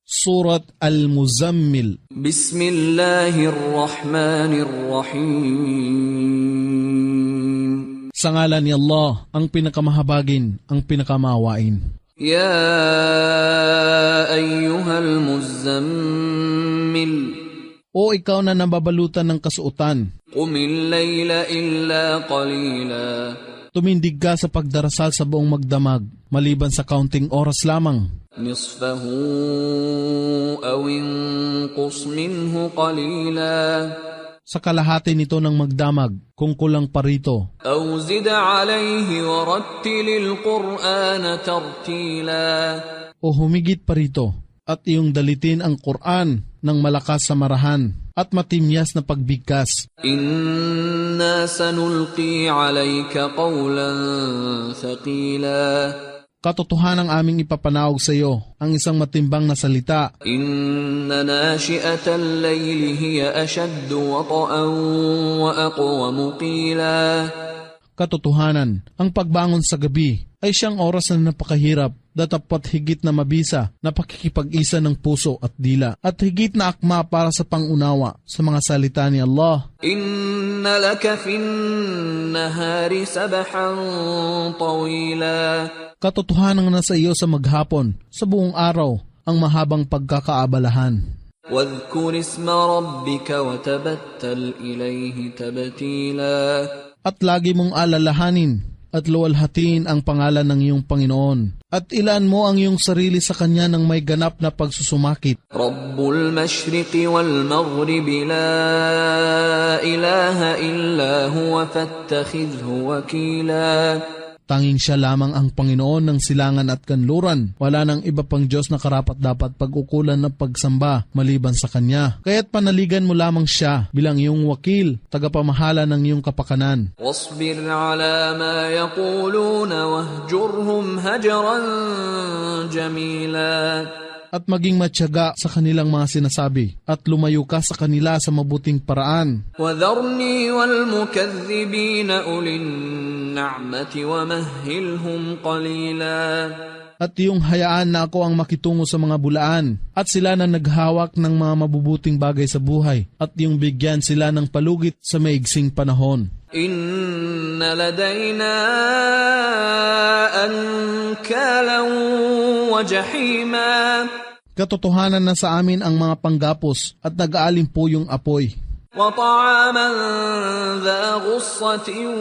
Surat Al-Muzammil. Bismillahirrahmanirrahim. Sa ngalan ni Allah, ang pinakamahabagin, ang pinakamawain. Ya ayyuhal muzammil. O ikaw na nababalutan ng kasuotan, Qumil layla illa qalila. tumindig ka sa pagdarasal sa buong magdamag, maliban sa kaunting oras lamang. Nisfahu aw inqus minhu qalila. Sa kalahati nito ng magdamag, kung kulang pa rito. Aw zid alayhi wa rattilil Qur'ana tartila. O humigit pa rito, at iyong dalitin ang Quran ng malakas sa marahan at matimyas na pagbigkas. Inna sanulqi alayka qawlan thaqila. Katotohanang aming ipapanawag sa iyo ang isang matimbang na salita. Inna nashi'atal layli hiya ashaddu wata'an wa aqwamu qila. Katotohanan, ang pagbangon sa gabi ay siyang oras na napakahirap, datapat higit na mabisa na pakikipag-isa ng puso at dila, at higit na akma para sa pangunawa sa mga salita ni Allah. Inna laka fin nahari sabahan tawila. Katotohanan na sa iyo sa maghapon, sa buong araw, ang mahabang pagkakaabalahan. Wadhkur isma rabbika wa tabattal ilayhi tabtila. At lagi mong alalahanin at luwalhatiin ang pangalan ng iyong Panginoon. At ilaan mo ang iyong sarili sa Kanya ng may ganap na pagsusumakit. Rabbul mashriqi wal maghribi la ilaha illa huwa fattakhidhu wakila. Tanging siya lamang ang Panginoon ng silangan at kanluran. Wala nang iba pang Diyos na karapat-dapat pag-ukulan ng pagsamba maliban sa Kanya. Kaya't panaligan mo lamang siya bilang iyong wakil, tagapamahala ng iyong kapakanan. Wasbir ala ma yaquluna wahjurhum hajran jamila. At maging matyaga sa kanilang mga sinasabi at lumayo ka sa kanila sa mabuting paraan. Wadharni wal mukaththibina ulin na'mati wa mahhilhum qalila. At iyong hayaan na ako ang makitungo sa mga bulaan at sila na naghawak ng mga mabubuting bagay sa buhay at iyong bigyan sila ng palugit sa maigsing panahon. Inna ladayna ankalan wa jahima. Katotohanan na sa amin ang mga panggapos at nag-aalim po yung apoy. Wa ta'aman dha ghussatin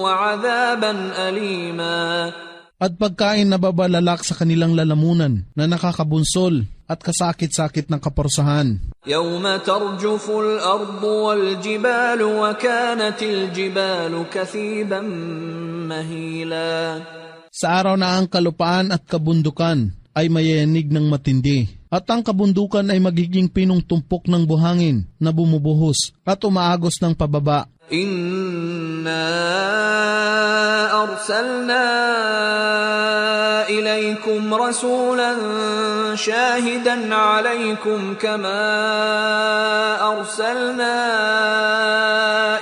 wa 'adaban alima. At pagkain na babalalak sa kanilang lalamunan na nakakabunsol at kasakit-sakit ng kaparusahan. Yawma tarjuful ardu wal jibalu wa kanatil jibalu kathiban mahila. Sa araw na ang kalupaan at kabundukan ay mayayanig ng matindi, at ang kabundukan ay magiging pinong tumpok ng buhangin na bumubuhos at umaagos ng pababa. Inna arsalna ilaykum rasulan shahidan alaykum kama arsalna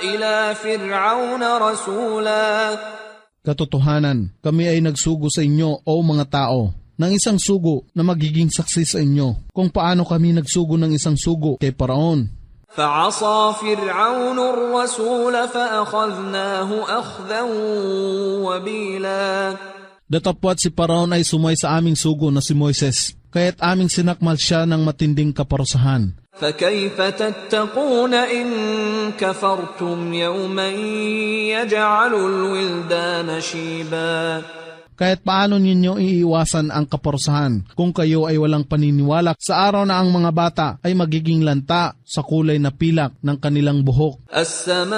ila fir'auna rasula. Katotohanan, kami ay nagsugo sa inyo o mga tao ng isang sugo na magiging saksi sa inyo kung paano kami nagsugo ng isang sugo kay Paraon. فَعَصَى فِرْعَوْنُ الرَّسُولَ فَأَخَذْنَاهُ أَخْذًا وَبِيلًا. Datapwat si Paraon ay sumay sa aming sugo na si Moises, kaya't aming sinakmal siya ng matinding kaparusahan. فَكَيْفَ تَتَّقُونَ إِن كَفَرْتُمْ يَوْمًا يَجْعَلُ الْوِلْدَانَ شِيبًا. Kaya't paano ninyo iiwasan ang kaparusahan kung kayo ay walang paniniwala sa araw na ang mga bata ay magiging lanta sa kulay na pilak ng kanilang buhok. As-samaa'u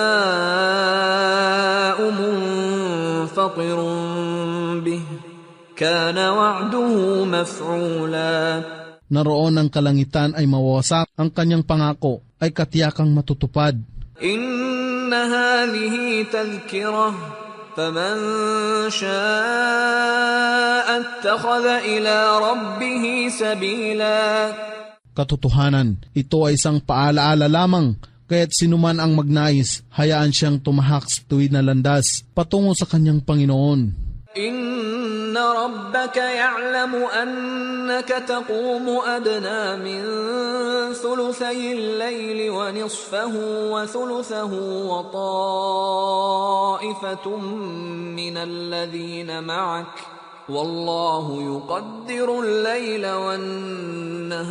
munfatirun bih, kana wa'duhu maf'ula. Naroon ang kalangitan ay mawawasak, ang kanyang pangako ay katiyakang matutupad. Inna hadhihi tadhkirah. فَمَنْ شَاءَ اتَّخَذَ إِلَى رَبِّهِ سَبِيلًا. Katotohanan, ito ay isang paalaala lamang, kaya't sinuman ang magnais, hayaan siyang tumahak sa tuwid na landas patungo sa kanyang Panginoon. إِنَّ ربك يعلم أنك تقوم أدنى من ثلثي الليل ونصفه وثلثه وطائفة من الذين معك والله يقدر الليل والنهار.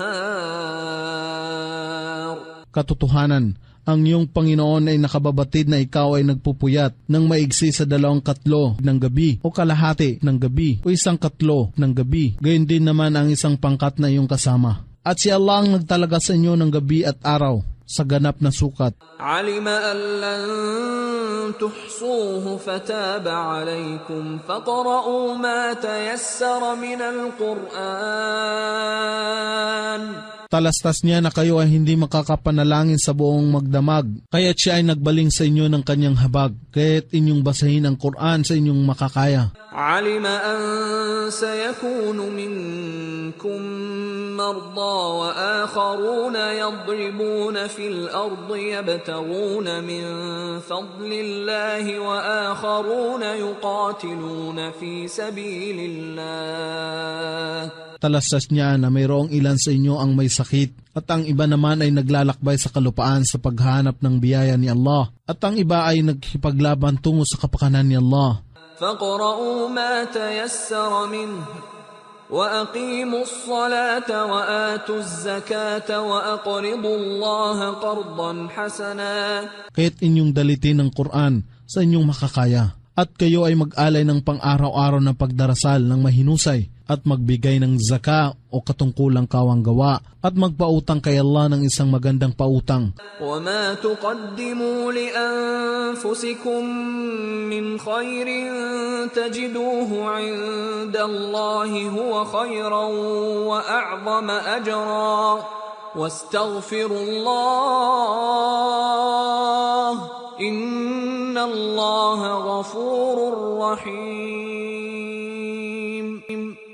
Katotohanan, ang iyong Panginoon ay nakababatid na ikaw ay nagpupuyat ng maigsi sa 2/3 ng gabi o kalahati ng gabi o 1/3 ng gabi. Gayon din naman ang isang pangkat na iyong kasama. At si Allah ang nagtalaga sa inyo ng gabi at araw sa ganap na sukat. علم أن لن تحصوه فتاب عليكم فاقرؤوا ما تيسر من القرآن. Talastas niya na kayo ay hindi makakapanalangin sa buong magdamag, kaya't siya ay nagbaling sa inyo ng kanyang habag, kaya't inyong basahin ang Quran sa inyong makakaya. علم أن سيكون منكم مرضى وآخرون يضربون في الأرض يبتغون من فضل الله وآخرون يقاتلون في سبيل الله. Talastas niya na mayroong ilan sa inyo ang may sakit at ang iba naman ay naglalakbay sa kalupaan sa paghanap ng biyaya ni Allah at ang iba ay nagkipaglaban tungo sa kapakanan ni Allah. فَاقْرَؤُوا مَا تَيَسَّرَ مِنْهُ وَأَقِيمُوا الصَّلَاةَ وَآتُوا الزَّكَاةَ وَأَقْرِضُوا اللَّهَ قَرْضًا حَسَنًا. Kaya't inyong dalitin ng Quran sa inyong makakaya at kayo ay mag-alay ng pang-araw-araw na pagdarasal ng mahinusay at magbigay ng zaka o katungkulang kawanggawa at magpautang kay Allah ng isang magandang pautang. وَمَا تُقَدِّمُوا لِأَنفُسِكُم مِّنْ خَيْرٍ تَجِدُوهُ عِندَ اللَّهِ هُوَ خَيْرًا وَأَعْظَمَ أَجْرًا وَاسْتَغْفِرُوا اللَّهَ إِنَّ اللَّهَ غَفُورٌ رَّحِيمٌ.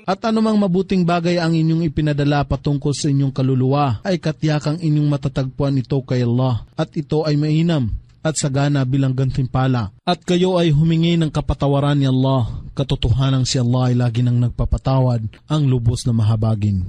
At anumang mabuting bagay ang inyong ipinadala patungkol sa inyong kaluluwa ay katiyakang inyong matatagpuan ito kay Allah at ito ay mainam at sagana bilang gantimpala. At kayo ay humingi ng kapatawaran ni Allah. Katotohanan si Allah ay lagi nang nagpapatawad ang lubos na mahabagin.